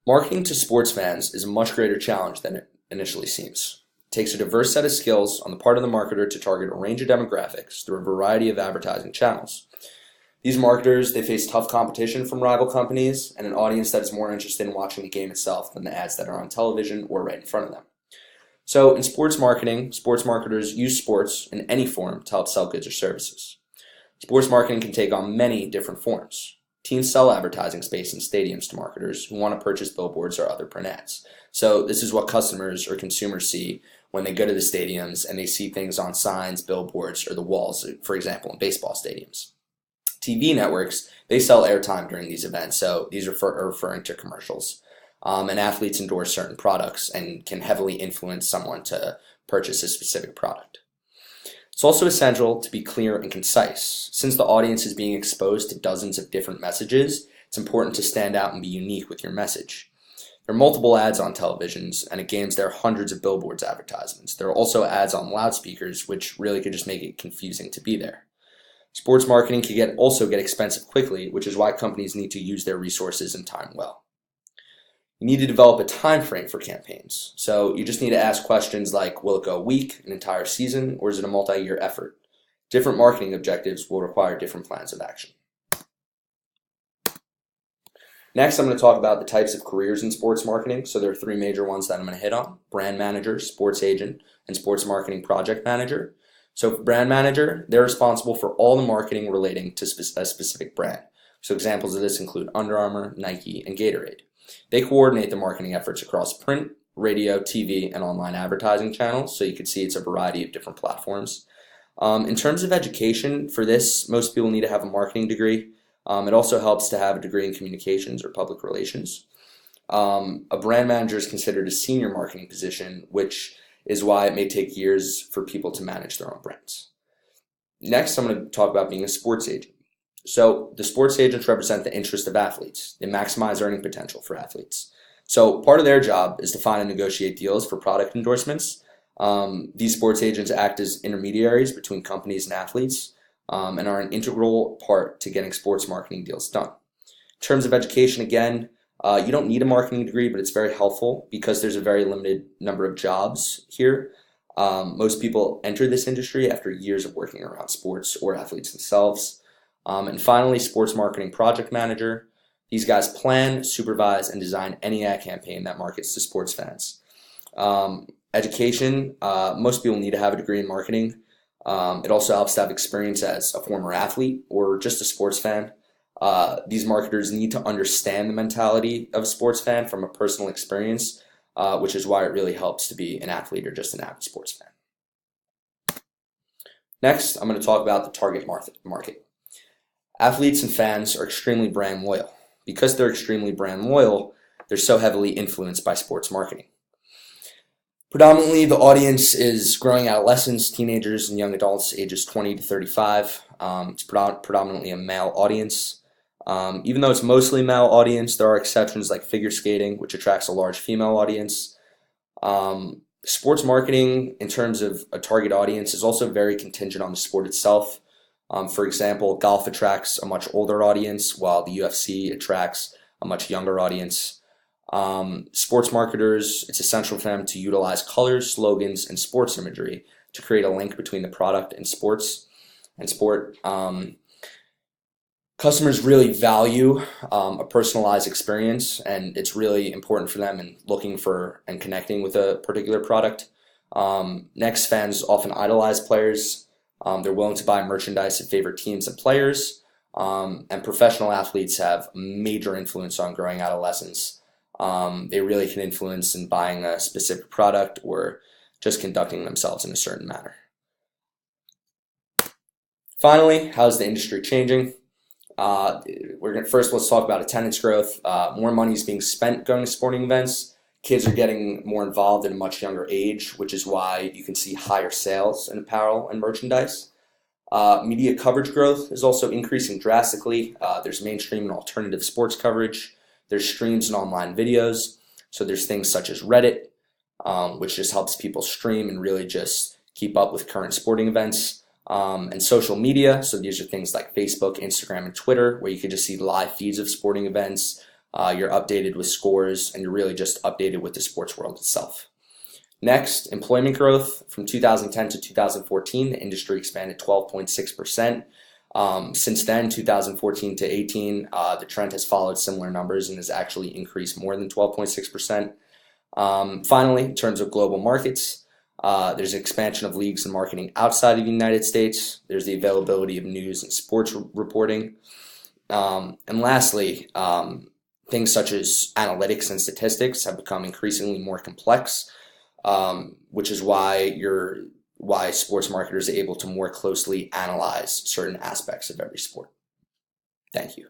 Marketing to sports fans is a much greater challenge than it initially seems. It takes a diverse set of skills on the part of the marketer to target a range of demographics through a variety of advertising channels. These marketers, they face tough competition from rival companies and an audience that is more interested in watching the game itself than the ads that are on television or right in front of them. So in sports marketing, sports marketers use sports in any form to help sell goods or services. Sports marketing can take on many different forms. Teams sell advertising space in stadiums to marketers who want to purchase billboards or other print ads. So this is what customers or consumers see when they go to the stadiums and they see things on signs, billboards, or the walls, for example, in baseball stadiums. TV networks, they sell airtime during these events, so these are referring to commercials. And athletes endorse certain products and can heavily influence someone to purchase a specific product. It's also essential to be clear and concise. Since the audience is being exposed to dozens of different messages, it's important to stand out and be unique with your message. There are multiple ads on televisions, and at games there are hundreds of billboards advertisements. There are also ads on loudspeakers, which really could just make it confusing to be there. Sports marketing can also get expensive quickly, which is why companies need to use their resources and time well. You need to develop a time frame for campaigns. So you just need to ask questions like, will it go a week, an entire season, or is it a multi-year effort? Different marketing objectives will require different plans of action. Next, I'm going to talk about the types of careers in sports marketing. So there are three major ones that I'm going to hit on: brand manager, sports agent, and sports marketing project manager. So for brand manager, they're responsible for all the marketing relating to a specific brand. So examples of this include Under Armour, Nike, and Gatorade. They coordinate the marketing efforts across print, radio, TV, and online advertising channels. So you can see it's a variety of different platforms. In terms of education, for this, most people need to have a marketing degree. It also helps to have a degree in communications or public relations. A brand manager is considered a senior marketing position, which is why it may take years for people to manage their own brands. Next, I'm going to talk about being a sports agent. So the sports agents represent the interest of athletes. They maximize earning potential for athletes. So part of their job is to find and negotiate deals for product endorsements. These sports agents act as intermediaries between companies and athletes, and are an integral part to getting sports marketing deals done. In terms of education, again, you don't need a marketing degree, but it's very helpful because there's a very limited number of jobs here. Most people enter this industry after years of working around sports or athletes themselves. And finally, sports marketing project manager. These guys plan, supervise, and design any ad campaign that markets to sports fans. Education, most people need to have a degree in marketing. It also helps to have experience as a former athlete or just a sports fan. These marketers need to understand the mentality of a sports fan from a personal experience, which is why it really helps to be an athlete or just an avid sports fan. Next, I'm going to talk about the target market. Athletes and fans are extremely brand loyal. Because they're extremely brand loyal, they're so heavily influenced by sports marketing. Predominantly, the audience is growing adolescents, teenagers, and young adults ages 20 to 35. It's predominantly a male audience. Even though it's mostly male audience, there are exceptions like figure skating, which attracts a large female audience. Sports marketing, in terms of a target audience, is also very contingent on the sport itself. For example, golf attracts a much older audience, while the UFC attracts a much younger audience. Sports marketers, it's essential for them to utilize colors, slogans, and sports imagery to create a link between the product and sport. Customers really value a personalized experience, and it's really important for them in looking for and connecting with a particular product. Next, fans often idolize players. They're willing to buy merchandise of favorite teams and players, and professional athletes have major influence on growing adolescents. They really can influence in buying a specific product or just conducting themselves in a certain manner. Finally, how's the industry changing? Let's talk about attendance growth. More money is being spent going to sporting events. Kids are getting more involved at a much younger age, which is why you can see higher sales in apparel and merchandise. Media coverage growth is also increasing drastically. There's mainstream and alternative sports coverage. There's streams and online videos. So there's things such as Reddit, which just helps people stream and really just keep up with current sporting events. And social media. So these are things like Facebook, Instagram, and Twitter, where you can just see live feeds of sporting events, you're updated with scores, and you're really just updated with the sports world itself. Next, employment growth. From 2010 to 2014, the industry expanded 12.6%. Since then, 2014 to 18, the trend has followed similar numbers and has actually increased more than 12.6%. Finally, in terms of global markets, there's an expansion of leagues and marketing outside of the United States. There's the availability of news and sports reporting. And lastly, things such as analytics and statistics have become increasingly more complex, which is why sports marketers are able to more closely analyze certain aspects of every sport. Thank you.